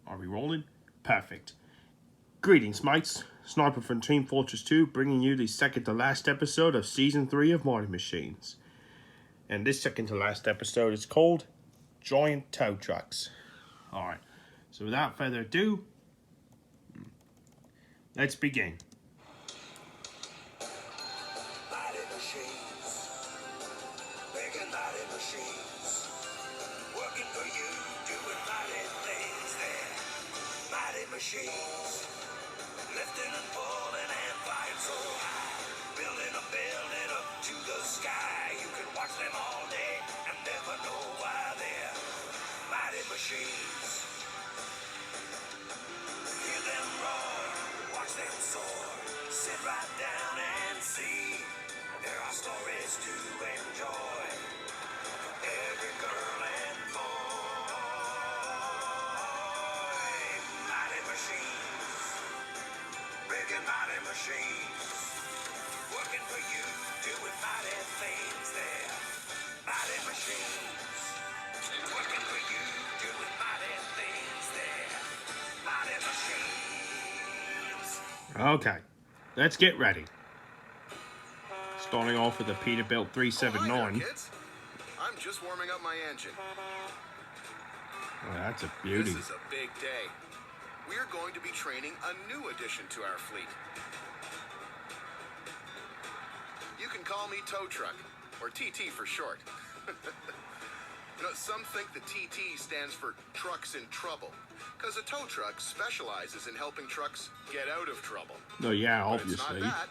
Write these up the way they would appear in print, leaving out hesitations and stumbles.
Are we rolling? Perfect. Greetings, mates. Sniper from Team Fortress 2, bringing you the second to last episode of Season 3 of Mighty Machines. And this second to last episode is called Giant Tow Trucks. Alright, so without further ado, let's begin. Mighty machines, big and mighty machines, working for you, doing mighty things there. Mighty machines, lifting and pulling and flying so high, building a building up to the sky. You can watch them all day and never know why they're mighty machines. Hear them roar, watch them soar, sit right down and see. There are stories to enjoy, every girl and boy. Mighty machines, big and mighty machines, working for you, doing mighty things there. Mighty machines, working for you, doing mighty things there. Mighty machines. Okay, let's get ready. Starting off with a Peterbilt 379. Oh, hi there, kids. I'm just warming up my engine. Oh, that's a beauty. This is a big day. We are going to be training a new addition to our fleet. You can call me Tow Truck, or TT for short. You know, some think the TT stands for Trucks in Trouble, because a tow truck specializes in helping trucks get out of trouble. No, yeah, But it's not obviously. that.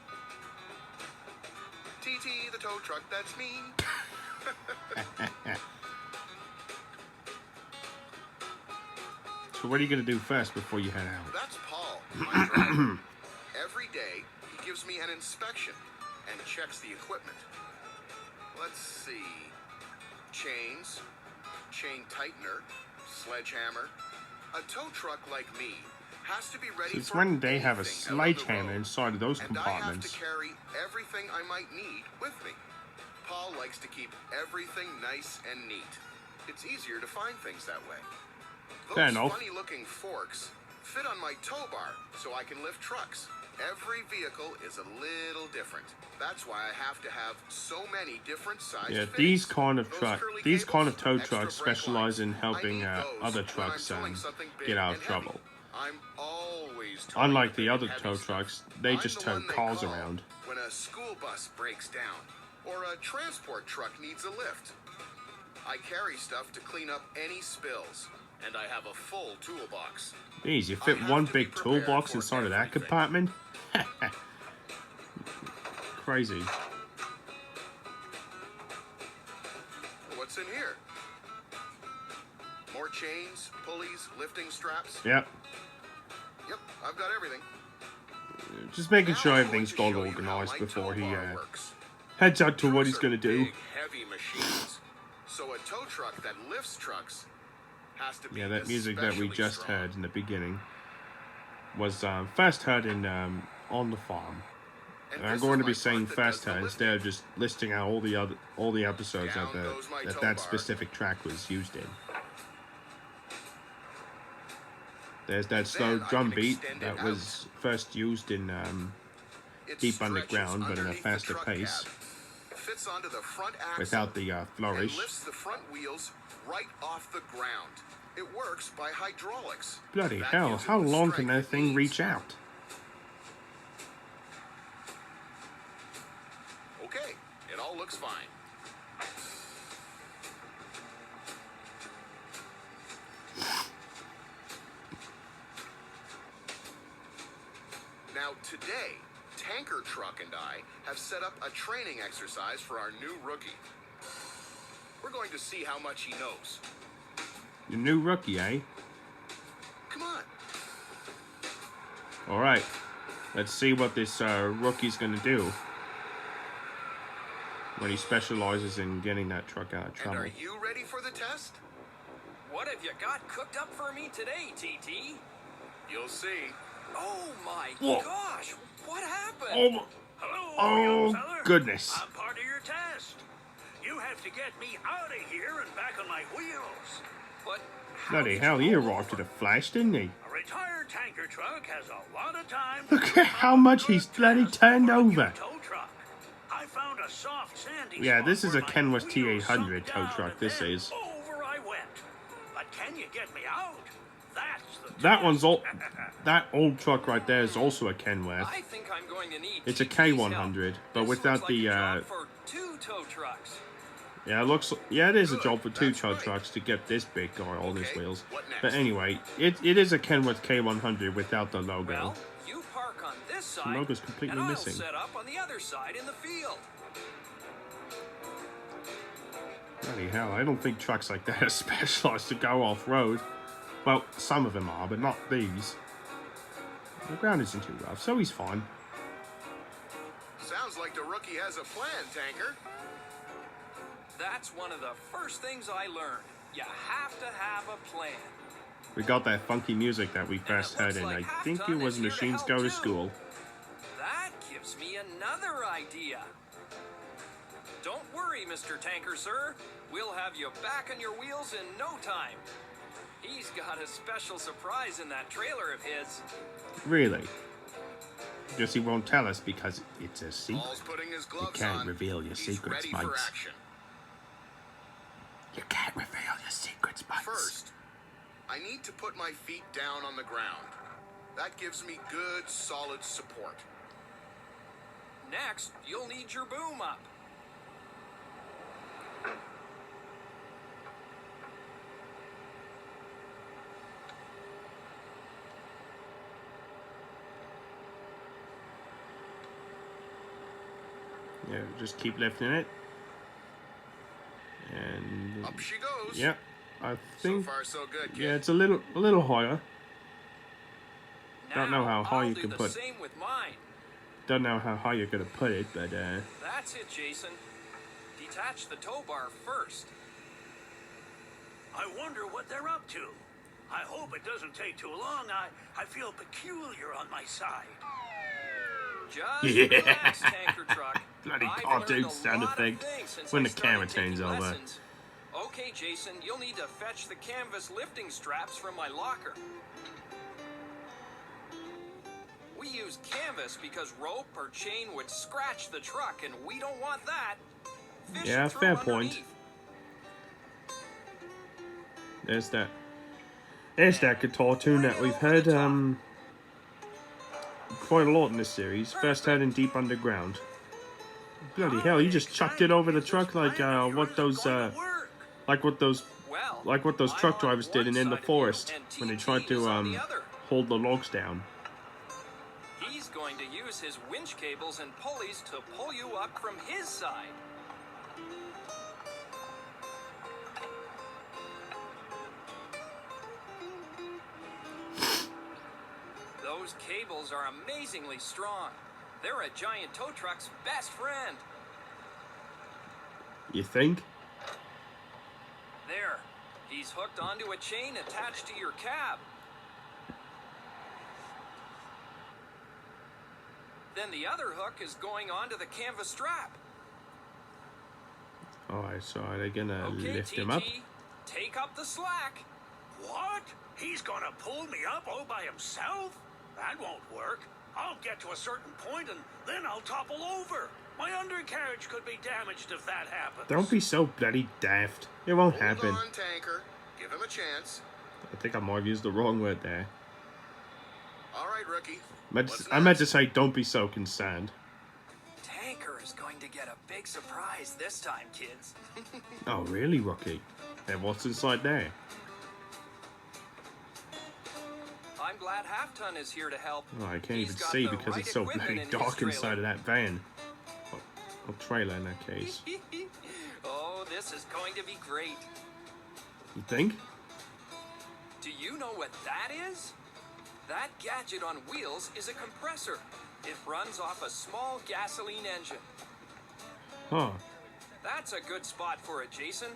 TT, the tow truck, that's me. So what are you going to do first before you head out? That's Paul, my driver. Every day, he gives me an inspection and checks the equipment. Let's see. Chains, chain tightener, sledgehammer. A tow truck like me has to be ready Since for when they have a anything out on the sledgehammer road. inside of those And compartments? I have to carry everything I might need with me. Paul likes to keep everything nice and neat. It's easier to find things that way. Fair Those enough. funny-looking forks fit on my tow bar so I can lift trucks. Every vehicle is a little different. That's why I have to have so many different sized Yeah, fittings. these kind of Those truck, curly these kind of cables, tow extra trucks brake specialize in lines. helping I need those other when trucks I'm towing something big get out and of heavy. trouble. I'm always towing Unlike the big other and heavy tow stuff. trucks, they I'm just the tow one they cars call around. when a school bus breaks down or a transport truck needs a lift. I carry stuff to clean up any spills, and I have a full toolbox. Geez, you I fit have one to be big prepared toolbox for inside of that everything. compartment? Crazy. What's in here? More chains, pulleys, lifting straps. Yep. Yep, I've got everything. Just making Now sure I'm everything's going got to show you how organized my before tow he bar works. heads out to what Trucks he's are going to do. Big, heavy machines. So a tow truck that lifts trucks has to be Yeah, that music that we especially just strong. heard in the beginning was first heard in On the Farm. And And I'm this going is to be my saying part that first does the heard lifting. instead of just listing out all the episodes Down that goes my tow that bar. specific track was used in. There's that slow Then I drum can beat extend that it was first used in It Deep stretches Underground, but in a underneath the faster truck pace, cab, fits onto the front axle, without the and flourish. lifts the front wheels right off the ground. It works by hydraulics. Bloody That hell, gives it how the long can strength that it thing needs. reach out? Okay, it all looks fine. Now today, Tanker Truck and I have set up a training exercise for our new rookie. We're going to see how much he knows. Your new rookie, eh? Come on. Alright, let's see what this rookie's gonna do when he specializes in getting that truck out of And trouble. are you ready for the test? What have you got cooked up for me today, TT? You'll see. Oh my Whoa. gosh, what happened? Oh, Hello, oh young feller. goodness. I'm part of your test. You have to get me out of here and back on my wheels. But Bloody hell, he arrived at a flash, didn't he? A retired tanker truck has a lot of time. Look at how much he's bloody turned over. Tow truck. I found a soft sandy Yeah, spot this is where a my Kenworth wheels T800 sunk tow down truck, and this then is. Over I went. But can you get me out? That's the That test. one's all. That old truck right there is also a Kenworth. I think I'm going to need It's a TT's K100, help. but This without looks like the, a job for 2 tow trucks. Yeah, it looks. Yeah, it is a Good, job for 2 that's tow right. trucks to get this big guy on his Okay, wheels. what next? But anyway, it is a Kenworth K100 without the logo. Well, you park on this side, logo's completely and I'll missing. set up on the other side in the field. Bloody hell, I don't think trucks like that are specialized to go off-road. Well, some of them are, but not these. The ground isn't too rough, so he's fine. Sounds like the rookie has a plan, Tanker. That's one of the first things I learned. You have to have a plan. We got that funky music that we first it looks heard, and like I think it Half-Ton was is here to Machines help Go to too. School. That gives me another idea. Don't worry, Mr. Tanker, sir. We'll have you back on your wheels in no time. He's got a special surprise in that trailer of his. Really? Guess he won't tell us because it's a Paul's secret. putting his gloves can't on. reveal your He's secrets, ready for Mikes. action. You can't reveal your secrets, Mikes. First, I need to put my feet down on the ground. That gives me good, solid support. Next, you'll need your boom up. Yeah, just keep lifting it. And Up she goes. yeah, I So think far, so good, kid. yeah, it's a little higher. Don't know how high I'll you do can the put- same with mine. Don't know how high you're gonna put it, but That's it, Jason. Detach the tow bar first. I wonder what they're up to. I hope it doesn't take too long. I feel peculiar on my side. Just Yeah. relax, tanker truck. Bloody I've cartoon learned a sound lot of effect things since when I the camera started turns taking over. lessons. Okay, Jason, you'll need to fetch the canvas lifting straps from my locker. We use canvas because rope or chain would scratch the truck, and we don't want that. Fish Yeah, through fair point. underneath. there's that guitar tune that we've heard quite a lot in this series. First heard in Deep Underground. Bloody hell, you just chucked it over the truck like what those Well, truck I'm drivers on did one in the side of you, forest and when they TT tried to is on the other. hold the logs down. He's going to use his winch cables and pulleys to pull you up from his side. Those cables are amazingly strong. They're a giant tow truck's best friend. You think? There, he's hooked onto a chain attached to your cab. Then the other hook is going onto the canvas strap. Alright, so are they gonna Okay, lift TT, him up? take up the slack. What? He's gonna pull me up all by himself? That won't work. I'll get to a certain point and then I'll topple over. My undercarriage could be damaged if that happens. Don't be so bloody daft. It won't Hold happen. on, Tanker. Give him a chance. I think I might have used the wrong word there. All right, rookie. I meant to say don't be so concerned. Tanker is going to get a big surprise this time, kids. Oh, really, Rocky? And what's inside there? I'm glad Half-Ton is here to help. Oh, I can't He's even got see the because right it's so equipment bloody in his dark trailer. inside of that van. Or trailer in that case. Oh, this is going to be great. You think? Do you know what that is? That gadget on wheels is a compressor. It runs off a small gasoline engine. Huh. That's a good spot for it, Jason.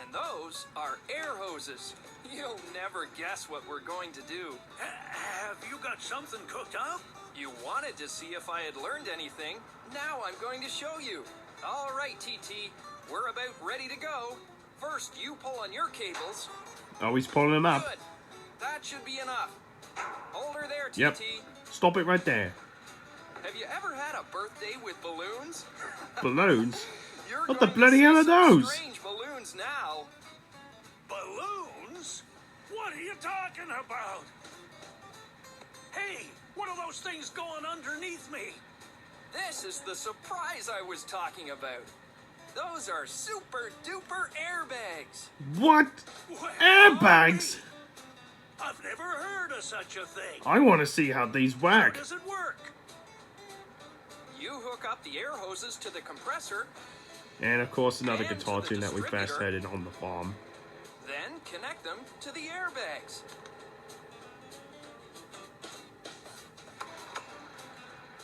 And those are air hoses. You'll never guess what we're going to do. Have you got something cooked up? You wanted to see if I had learned anything. Now I'm going to show you. All right, TT. We're about ready to go. First, you pull on your cables. Oh, he's pulling them up. Good. That should be enough. Hold her there, TT. Yep. Stop it right there. Have you ever had a birthday with balloons? Balloons? You're What the going to bloody see hell are some those? strange balloons now. Balloons? What are you talking about? Hey, what are those things going underneath me? This is the surprise I was talking about. Those are super duper airbags. What? Well, Airbags? I've never heard of such a thing. I want to see how these How work. does it work? You hook up the air hoses to the compressor, And of course, another And guitar to the tune that we first distributor. heard it on the farm. then connect them to the airbags.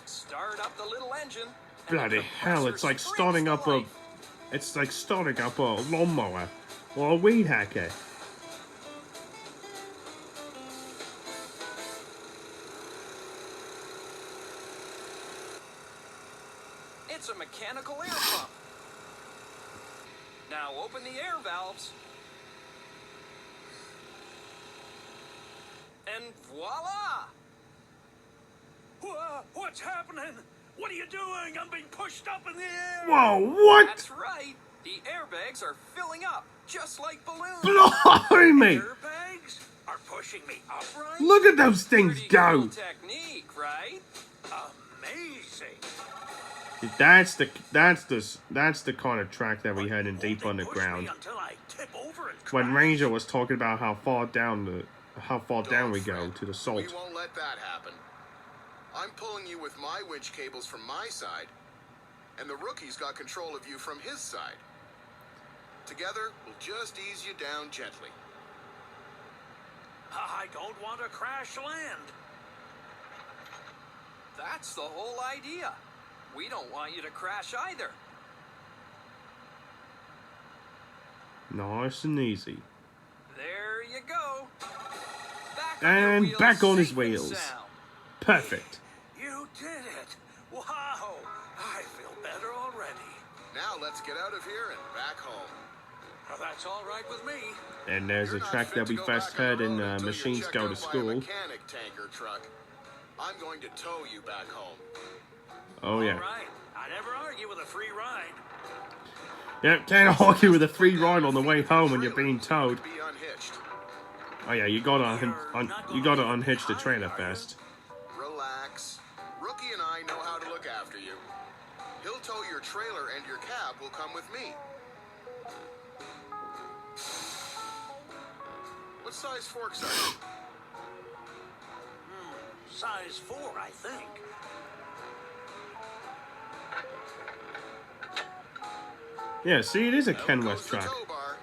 Start up the little engine. and the Bloody hell! It's compressor like springs starting to up a. life. It's like starting up a lawnmower or a weed hacker. It's a mechanical air pump. Now open the air valves. And voila! What's happening? What are you doing? I'm being pushed up in the air. Whoa! What? That's right. The airbags are filling up, just like balloons. Blimey! Airbags are pushing me upright. Look at those things Pretty go! cool technique, right? Amazing. That's the kind of track that we heard in Won't Deep they push Underground. me until I tip over and When crash? Ranger was talking about how far down we go Fred. to the We salt. won't let that happen. I'm pulling you with my winch cables from my side, and the rookie's got control of you from his side. Together, we'll just ease you down gently. I don't want to crash land. That's the whole idea. We don't want you to crash either. Nice and easy. There you go. Back And your wheels, back on his safe and wheels. sound. Perfect. You did it. Wow. I feel better already. Now let's get out of here and back home. Well, that's all right with me. And there's a You're not track fit that to we go first back on heard the in road until you're Machines checked Go out to by a School. mechanic tanker truck. I'm going to tow you back home. Oh yeah. All right. I never argue with a free ride. Yeah, can't argue with a free ride on the way home when you're being towed. Be unhitched. Oh yeah, you gotta unhitch the trailer first. Relax. Rookie and I know how to look after you. He'll tow your trailer and your cab will come with me. What size forks are you? Size 4, I think. Yeah, see, it is a Out Ken goes West the track. tow bar.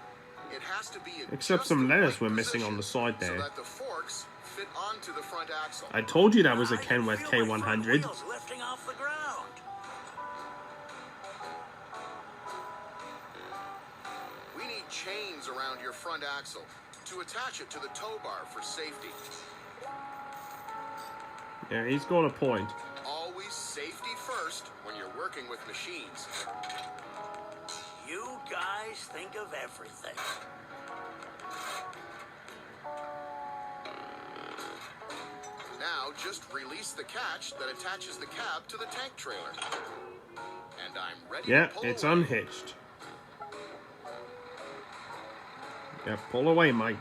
It has to be in Except just some the letters right were missing on the position side there. So that the forks fit onto the front axle. I told you that was a I Ken can West feel my front K100. wheels lifting off the ground. We need chains around your front axle to attach it to the tow bar for safety. Yeah, he's got a point. Always safety first when you're working with machines. You guys think of everything. Now just release the catch that attaches the cab to the tank trailer. And I'm ready Yeah, to pull it's away. unhitched. Yeah, pull away, mate.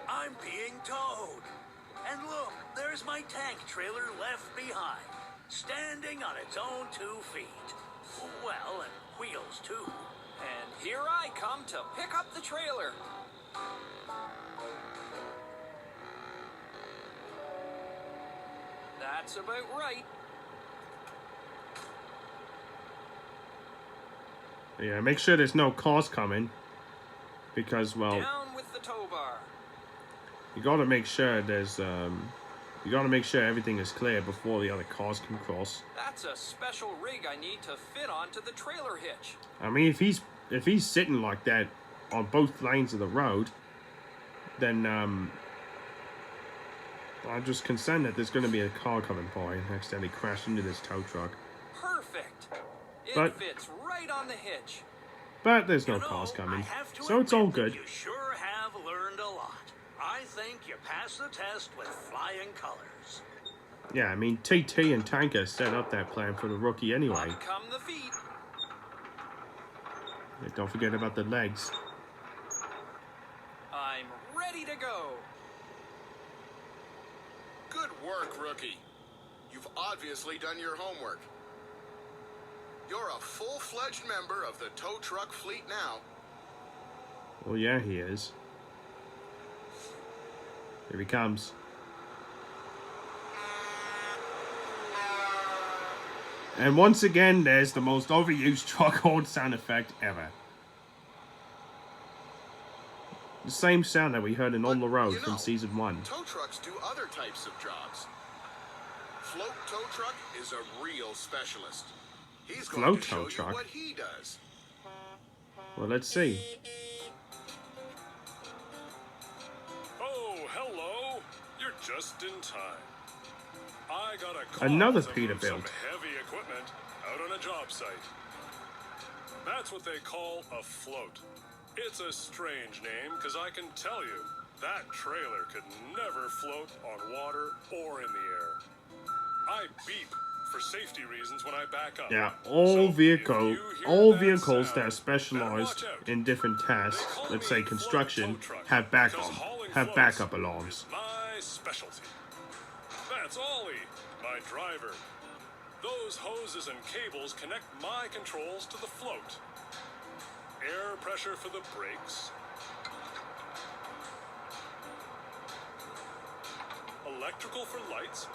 I'm being towed. And look, there's my tank trailer left behind, standing on its own 2 feet. Well, and wheels too. And here I come to pick up the trailer. That's about right. Yeah, make sure there's no cars coming. Because, well, Down with the tow bar. you gotta make sure there's, you gotta make sure everything is clear before the other cars can cross. That's a special rig I need to fit onto the trailer hitch. I mean, if he's sitting like that on both lanes of the road, then, I'm just concerned that there's going to be a car coming by and accidentally crash into this tow truck. Perfect. It But- fits right on the hitch. But there's no You know, cars coming, I have to so it's all admit that good. You sure have learned a lot. I think you passed the test with flying colors. Yeah, I mean, TT and Tanker set up that plan for the rookie anyway. Up come the feet. Yeah, don't forget about the legs. I'm ready to go. Good work, rookie. You've obviously done your homework. You're a full-fledged member of the tow truck fleet now. Well, yeah, he is. Here he comes. And once again, there's the most overused truck horn sound effect ever. The same sound that we heard in On the Road from Season 1. Tow trucks do other types of jobs. Float tow truck is a real specialist. He's going Float to tow show truck? you what he does. Well, let's see. Oh, hello. You're just in time. I got a call Another to move Peterbilt. some heavy equipment out on a job site. That's what they call a float. It's a strange name, because I can tell you, that trailer could never float on water or in the air. I beep for safety reasons when I back up. Yeah, So all if vehicles you hear all that vehicles sound, that are better specialized watch out. in different tasks, They call let's me say construction, float tow truck have because backup hauling have floats backup alarms. is my specialty. That's Ollie, my driver. Those hoses and cables connect my controls to the float. Air pressure for the brakes. Electrical for lights.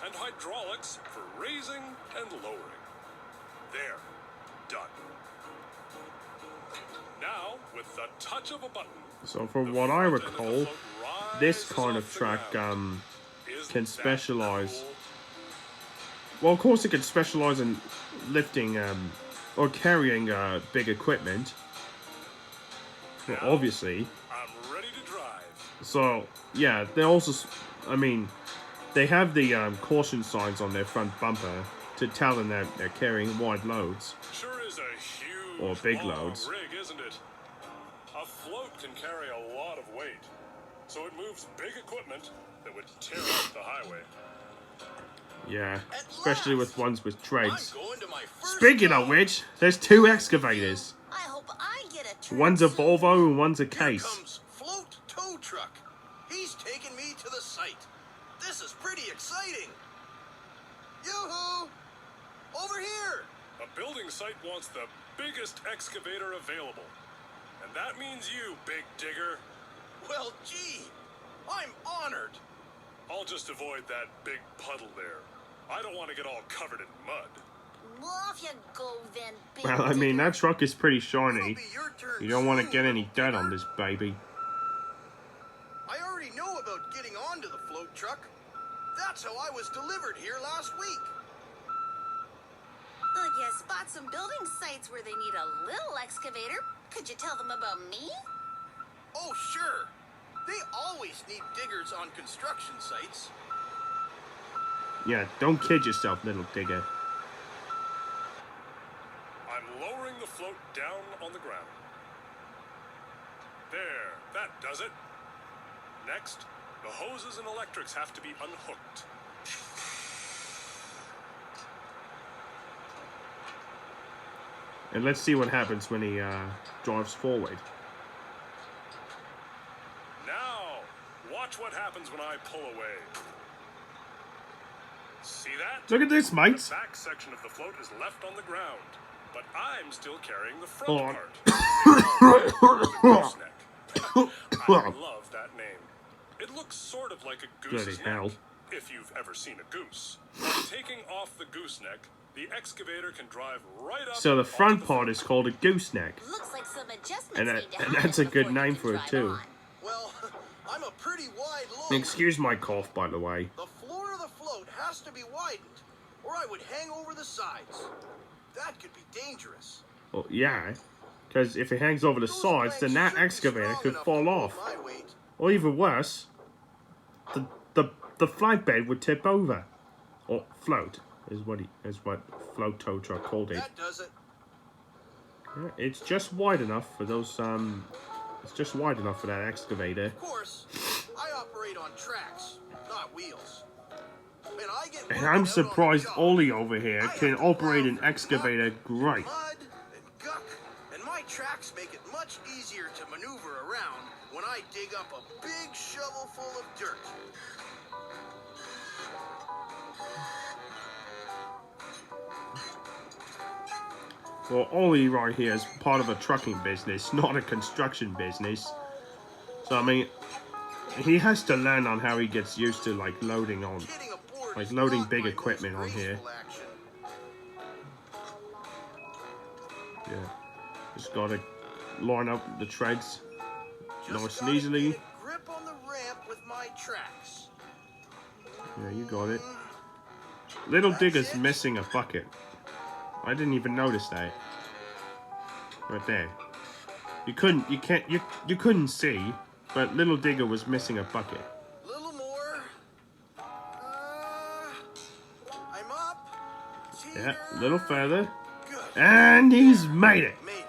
And hydraulics for raising and lowering. There. Done. Now, with the touch of a button, So from the what I front end of the recall, float this rises kind off of the truck ground. Isn't can that specialize. cool? Well, of course, it can specialize in lifting or carrying big equipment. Well, Now, obviously. I'm ready to drive. So yeah, they also, I mean, they have the caution signs on their front bumper to tell them that they're carrying wide loads. Sure is a huge Or big long loads. rig, isn't it? A float can carry a lot of weight, so it moves big equipment that would tear up the highway. Yeah, especially with ones with treads. I'm going to my first Speaking job. of which, there's two excavators. I hope I get a turn One's a soon. Volvo and one's a Here case. comes Float Tow Truck. He's taking me to the site. This is pretty exciting. Yoo-hoo! Over here! A building site wants the biggest excavator available. And that means you, big digger. Well, gee, I'm honored. I'll just avoid that big puddle there. I don't want to get all covered in mud. Off you go then, big Well, I mean, digger. that truck is pretty It'll shiny. be your turn You don't want to soon, get any little dirt on digger. this baby. I already know about getting onto the float truck. That's how I was delivered here last week. If you spot some building sites where they need a little excavator, could you tell them about me? Oh, sure. They always need diggers on construction sites. Yeah, don't kid yourself, little digger. I'm lowering the float down on the ground. There, that does it. Next, the hoses and electrics have to be unhooked. And let's see what happens when he drives forward. Now, watch what happens when I pull away. See that? Look at this, The mates. back section of the float is left on the ground, but I'm still carrying the front Oh. part. The gooseneck. I love that name. It looks sort of like a goose's Bloody hell. neck, if you've ever seen a goose. By taking off the gooseneck, the excavator can drive right up. So the front onto part is called a gooseneck. Looks like some adjustments And that- need to and happen that's a good before you name can for it, drive too. on. Well, I'm a pretty wide load. Excuse my cough, by the way. The floor of the float has to be widened, or I would hang over the sides. That could be dangerous. Well, yeah, Because if it hangs over the Those sides, then that planks should be excavator strong could enough to fall hold off. my weight. Or even worse, the flatbed would tip over. Or float, is what float tow truck called it. That does it. Yeah, it's just wide enough for those, it's just wide enough for that excavator. Of course, I operate on tracks, not wheels. When I get And working I'm out on the surprised job, Ollie over here I have can to plow operate an through excavator muck, great. Mud and guck, and my tracks make it much easier to maneuver around when I dig up a big shovel full of dirt. Well, Ollie right here is part of a trucking business, not a construction business. So, I mean, he has to learn on how he gets used to, like, loading on, Getting aboard like, is loading not big my equipment most on here. graceful action. Yeah. Just gotta line up the treads Just nice and gotta easily. get a grip on the ramp with my tracks. Yeah, you got it. Little That's Digger's it. missing a bucket. I didn't even notice that. Right there. You couldn't see, but Little Digger was missing a bucket. Little more. I'm up. Yeah, Teeter. a little further. Good. And he's made it! Made it.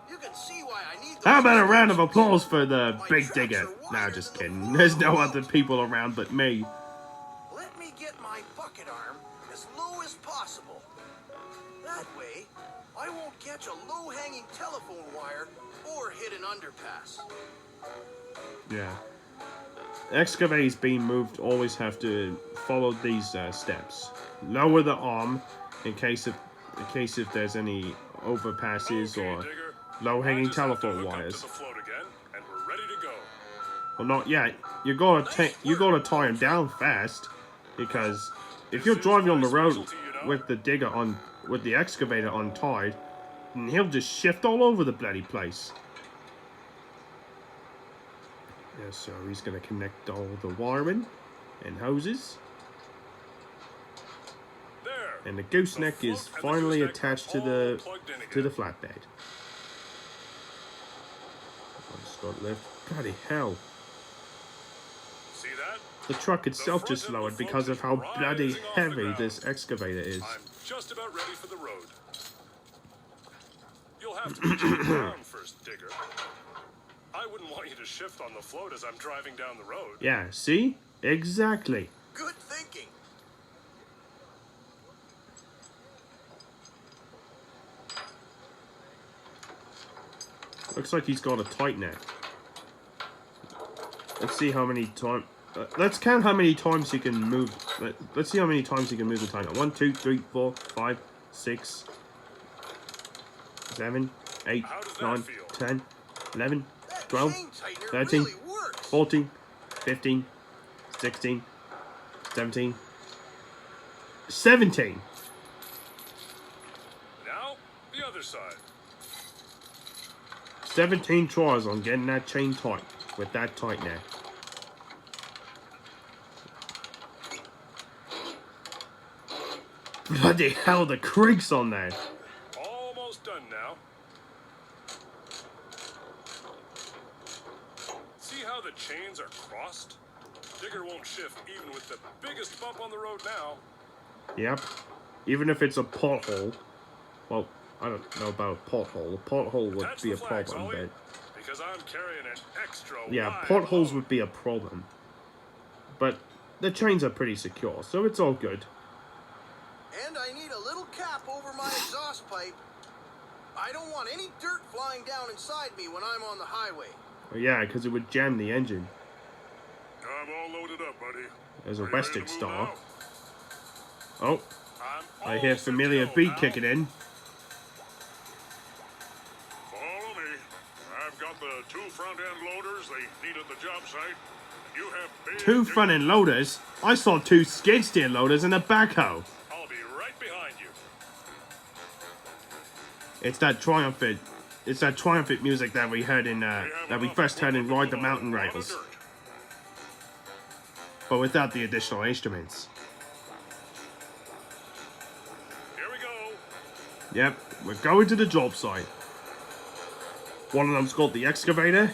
You can see why I need those How about a round of instructions. applause for the My Big tracks Digger? are Nah, wider just than the kidding. floor There's of the no boat. other people around but me. Let me get my bucket arm as low as possible. That way, I won't catch a low-hanging telephone wire or hit an underpass. Yeah. Excavators being moved always have to follow these steps. Lower the arm in case if there's any overpasses Okay, or Digger. low-hanging I just have to telephone hook up to wires. the float again, and we're ready to go. Well, not yet. You gotta tie him down fast, because if you're driving on the road with the excavator untied, then he'll just shift all over the bloody place. Yeah, so he's gonna connect all the wiring and hoses, There. and the gooseneck The is float and the finally gooseneck attached are to all the plugged in to the again. flatbed. I just got lift. Bloody hell! See that? The truck itself front just of the lowered float because is of how bloody rising off the heavy ground. this excavator is. I'm just about ready for the road. You'll have to be chained down first, Digger. I wouldn't want you to shift on the float as I'm driving down the road. Yeah, see? Exactly. Good thinking. Looks like he's got a tight net. Let's see how many times. Let's count how many times he can move. Let's see how many times he can move the tight net. 1, 2, 3, 4, 5, 6, 7, 8, How does that 9, feel? 10, 11, That 12, chain tightener 13, really works. 14, 15, 16, 17, 17. Now, the other side. 17 tries on getting that chain tight with that tight net. Bloody hell, the creaks on there. Almost done now. See how the chains are crossed? Digger won't shift even with the biggest bump on the road now. Yep. Even if it's a pothole. Well, I don't know about a pothole. A pothole would Attach be the a flags, problem, Ollie, but because I'm carrying an extra yeah, wide potholes load. would be a problem. But the chains are pretty secure, so it's all good. And I need a little cap over my exhaust pipe. I don't want any dirt flying down inside me when I'm on the highway. Oh, yeah, because it would jam the engine. I'm all loaded up, buddy. There's a Are you ready to Western move Star. now? Oh, I'm I all hear set to familiar go beat now. kicking in. Follow me. I've got the 2 front-end loaders they need at the job site. You have big 2 front end loaders? I saw 2 skid steer loaders and a backhoe. I'll be right behind you. It's that triumphant music that we heard in that we first heard in Ride the Mountain Rails, but without the additional instruments. Here we go. Yep, we're going to the job site. One of them's got the excavator,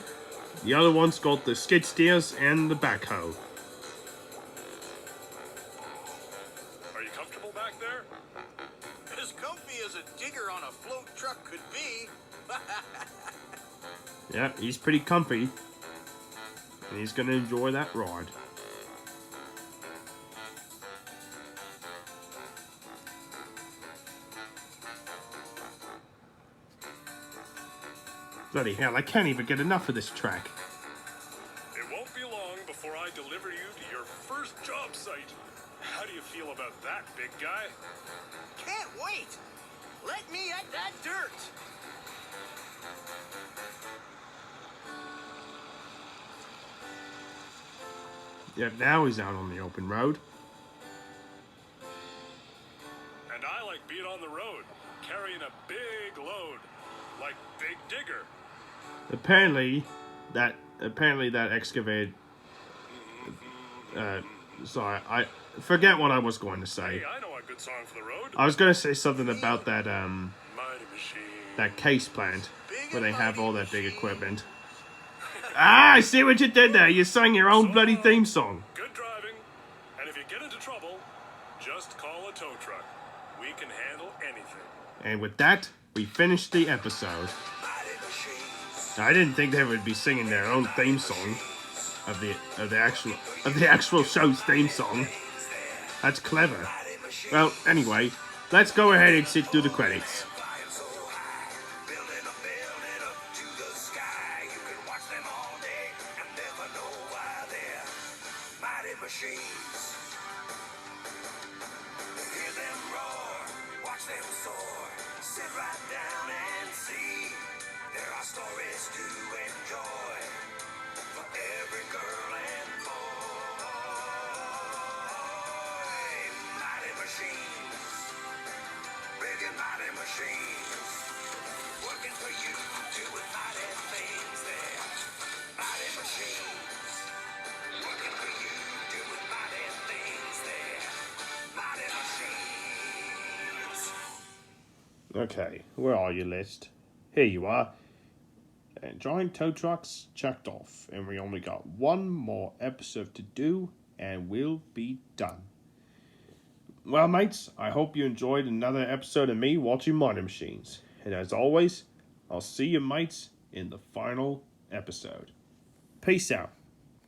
the other one's got the skid steers and the backhoe. Are you comfortable back there? As comfy as a digger on a float truck could be. Yeah, he's pretty comfy. And he's gonna enjoy that ride. Bloody hell, I can't even get enough of this track. It won't be long before I deliver you to your first job site. How do you feel about that, big guy? Can't wait. Let me at that dirt. Yep, now he's out on the open road. And I like being on the road, carrying a big load, like Big Digger. Apparently that excavator. Sorry, I forget what I was going to say. Hey, I know a good song for the road. I was going to say something about that Mighty Machine. that case plant where they have all that big equipment. Ah, I see what you did there. You sang your own bloody theme song. Good driving. And if you get into trouble, just call a tow truck. We can handle anything. And with that, we finished the episode. I didn't think they would be singing their own theme song of the actual show's theme song. That's clever. Well, anyway, let's go ahead and sit through the credits. Machines. Hear them roar, watch them soar. Sit right down and see. There are stories to enjoy for every girl and boy. Mighty machines, big and mighty machines, working for you, doing mighty things there. Mighty machines, working for you. Okay, where are you, list? Here you are. And giant tow trucks checked off, and we only got one more episode to do, and we'll be done. Well, mates, I hope you enjoyed another episode of me watching Mighty Machines. And as always, I'll see you, mates, in the final episode. Peace out.